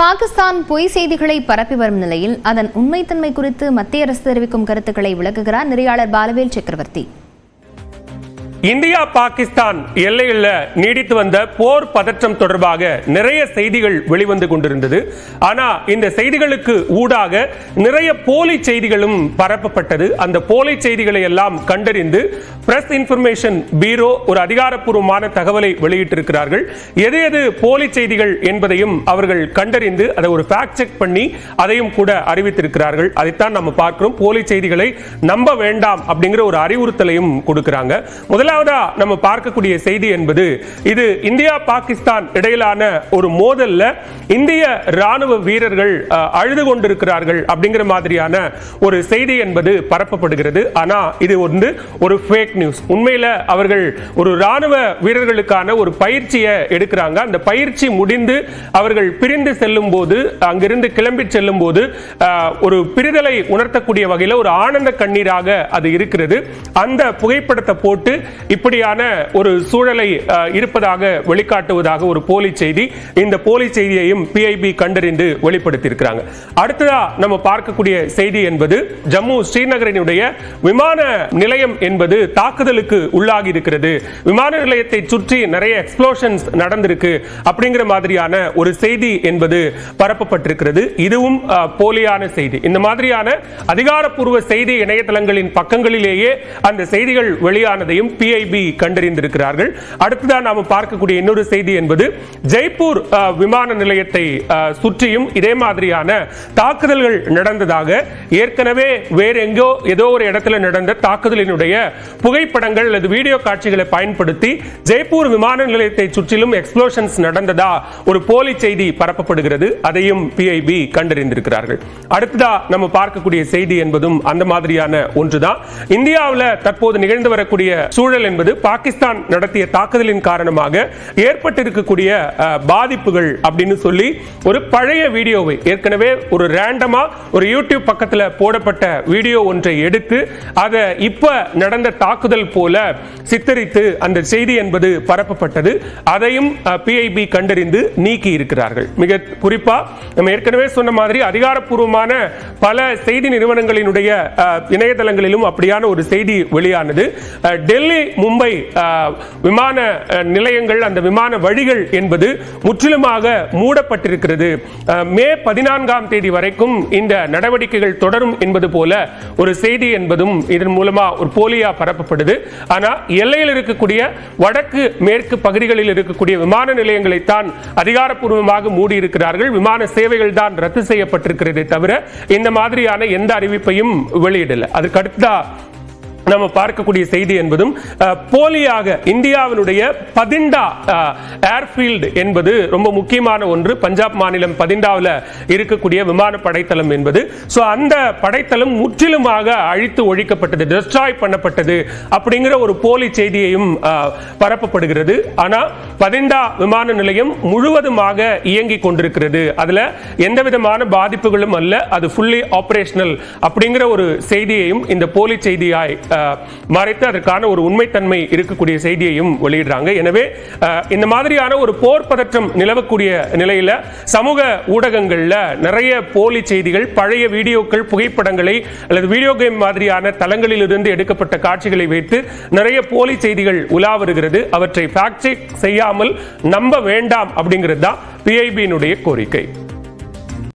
பாகிஸ்தான் பொய் செய்திகளை பரப்பி வரும் நிலையில் அதன் உண்மைத்தன்மை குறித்து மத்திய அரசு தெரிவிக்கும் கருத்துக்களை விளக்குகிறார் நெறியாளர் பாலவேல் சக்கரவர்த்தி. இந்தியா பாகிஸ்தான் எல்லையில் நீடித்து வந்த போர் பதற்றம் தொடர்பாக நிறைய செய்திகள் வெளிவந்து கொண்டிருந்தது. ஆனா இந்த செய்திகளுக்கு ஊடாக நிறைய போலி செய்திகளும் பரப்பப்பட்டது. அந்த போலி செய்திகளை எல்லாம் கண்டறிந்து பிரஸ் இன்ஃபர்மேஷன் பீரோ ஒரு அதிகாரப்பூர்வமான தகவலை வெளியிட்டிருக்கிறார்கள். எது எது போலி செய்திகள் என்பதையும் அவர்கள் கண்டறிந்து அதை ஒரு ஃபேக்ட் செக் பண்ணி அதையும் கூட அறிவித்திருக்கிறார்கள். அதைத்தான் நம்ம பார்க்கிறோம். போலி செய்திகளை நம்ப வேண்டாம் அப்படிங்கிற ஒரு அறிவுறுத்தலையும் கொடுக்கிறாங்க. முதலாவதா நம்ம பார்க்கக்கூடிய செய்தி என்பது இது இந்தியா பாகிஸ்தான் இடையிலான ஒரு மோதல்ல இந்திய ராணுவ வீரர்கள் அழுது கொண்டிருக்கிறார்கள் அப்படிங்கிற மாதிரியான ஒரு செய்தி என்பது பரப்பப்படுகிறது. ஆனா இது ஒரு ஃபேக் நியூஸ். உண்மையில அவர்கள் ஒரு ராணுவ வீரர்களுக்கான ஒரு பயிற்சியை எடுக்கிறாங்க. அந்த பயிற்சி முடிந்து அவர்கள் பிரிந்து செல்லும் போது, அங்கிருந்து கிளம்பி செல்லும் போது ஒரு பிரிதலை உணர்த்தக்கூடிய வகையில் ஒரு ஆனந்த கண்ணீராக அது இருக்கிறது. அந்த புகைப்படத்தை போட்டு இப்படியான ஒரு சூழலை இருப்பதாக வெளிக்காட்டுவதாக ஒரு போலி செய்தி. இந்த போலி செய்தியையும் PIB கண்டறிந்து வெளிப்படுத்தியிருக்கிறாங்க. அடுத்ததா நம்ம பார்க்கக்கூடிய செய்தி என்பது ஜம்மு ஸ்ரீநகரினுடைய விமான நிலையம் என்பது தாக்குதலுக்கு உள்ளாகி இருக்கிறது. விமான நிலையத்தை சுற்றி நிறைய எக்ஸ்ப்ளோஷன்ஸ் நடந்திருக்கு அப்படிங்கிற மாதிரியான ஒரு செய்தி என்பது பரப்பப்பட்டிருக்கிறது. இதுவும் போலியான செய்தி. இந்த மாதிரியான அதிகாரப்பூர்வ செய்தி இணையதளங்களின் பக்கங்களிலேயே அந்த செய்திகள் வெளியானதையும் PIB கண்டறிந்திருக்கிறார்கள். அடுத்ததான் நாம் பார்க்கக்கூடிய இன்னொரு செய்தி என்பது ஜெய்ப்பூர் விமான நிலையத்தை சுற்றியும் இதே மாதிரியான தாக்குதல்கள் நடந்ததாக ஏற்கனவே வேற எங்கோ ஏதோ ஒரு இடத்துல நடந்த தாக்குதலினுடைய புகைப்படங்கள் அல்லது வீடியோ காட்சிகளை பயன்படுத்தி ஜெய்ப்பூர் விமான நிலையத்தை சுற்றிலும் எக்ஸ்ப்ளோஷன்ஸ் நடந்ததா ஒரு போலி செய்தி பரப்பப்படுகிறது. அதையும் PIB கண்டறிந்திருக்கிறார்கள். அடுத்ததா நம்ம பார்க்கக்கூடிய செய்தி என்பதும் அந்த மாதிரியான ஒன்றுதான். இந்தியாவில் தற்போது நிகழ்ந்து வரக்கூடிய சூழல் என்பது பாகிஸ்தான் நடத்திய தாக்குதலின் காரணமாக ஏற்பட்டிருக்கக்கூடிய பாதிப்புகள் அப்படின்னு சொல்லி ஒரு பழைய வீடியோவை ஏற்கனவே ஒரு ரேண்டமா ஒரு யூடியூப் பக்கத்தில் போடப்பட்ட வீடியோ ஒன்றை எடுத்து அதை இப்ப நடந்த தாக்குதல் போல சித்தரித்து அந்த செய்தி என்பது பரப்பப்பட்டது. அதையும் PIB கண்டறிந்து நீக்கி இருக்கிறார்கள். மிக குறிப்பா நம்ம ஏற்கனவே சொன்ன மாதிரி அதிகாரப்பூர்வமான பல செய்தி நிறுவனங்களினுடைய இணையதளங்களிலும் அப்படியான ஒரு செய்தி வெளியானது. டெல்லி மும்பை விமான நிலையங்கள், அந்த விமான வழிகள் என்பது முற்றிலுமாக மூடப்பட்டிருக்கிறது. மே 14ஆம் தேதி வரைக்கும் இந்த நடவடிக்கைகள் தொடரும் என்பது போல ஒரு செய்தி என்பதும் இதன் மூலமா ஒரு போலியா பரப்பப்படுது. ஆனா எல்லையில் இருக்கக்கூடிய வடக்கு மேற்கு பகுதிகளில் இருக்கக்கூடிய விமான நிலையங்களை தான் அதிகாரப்பூர்வமாக மூடி இருக்கிறார்கள். விமான சேவைகள் தான் ரத்து செய்யப்பட்டிருக்கிறதே தவிர இந்த மாதிரியான எந்த அறிவிப்பையும் வெளியிடல. அதற்கு அடுத்ததா நம்ம பார்க்கக்கூடிய செய்தி என்பதும் போலியாக இந்தியாவினுடைய பதிண்டா ஏர்ஃபீல்டு என்பது ரொம்ப முக்கியமான ஒன்று. பஞ்சாப் மாநிலம் பதிண்டாவில் இருக்கக்கூடிய விமான படைத்தளம் என்பது. அந்த படைத்தளம் முற்றிலுமாக அழித்து ஒழிக்கப்பட்டது, டெஸ்ட்ராய் பண்ணப்பட்டது அப்படிங்கிற ஒரு போலி செய்தியையும் பரப்பப்படுகிறது. ஆனா பதிண்டா விமான நிலையம் முழுவதுமாக இயங்கிக் கொண்டிருக்கிறது. அதுல எந்த விதமான பாதிப்புகளும் அல்ல, அது ஃபுல்லி ஆபரேஷனல் அப்படிங்கிற ஒரு செய்தியையும் இந்த போலி செய்தியாய் மறைத்து அதற்கான ஒரு உண்மைத்தன்மை இருக்கக்கூடிய செய்தியையும் வெளியிடுறாங்க. எனவே இந்த மாதிரியான ஒரு போர் பதற்றம் நிலவக்கூடிய நிலையில சமூக ஊடகங்கள்ல நிறைய போலி செய்திகள், பழைய வீடியோக்கள், புகைப்படங்களை அல்லது வீடியோ கேம் மாதிரியான தளங்களில் இருந்து எடுக்கப்பட்ட காட்சிகளை வைத்து நிறைய போலி செய்திகள் உலா வருகிறது. அவற்றை ஃபேக்ட் செக் செய்யாமல் நம்ப வேண்டாம் அப்படிங்கிறது தான் PIB கோரிக்கை.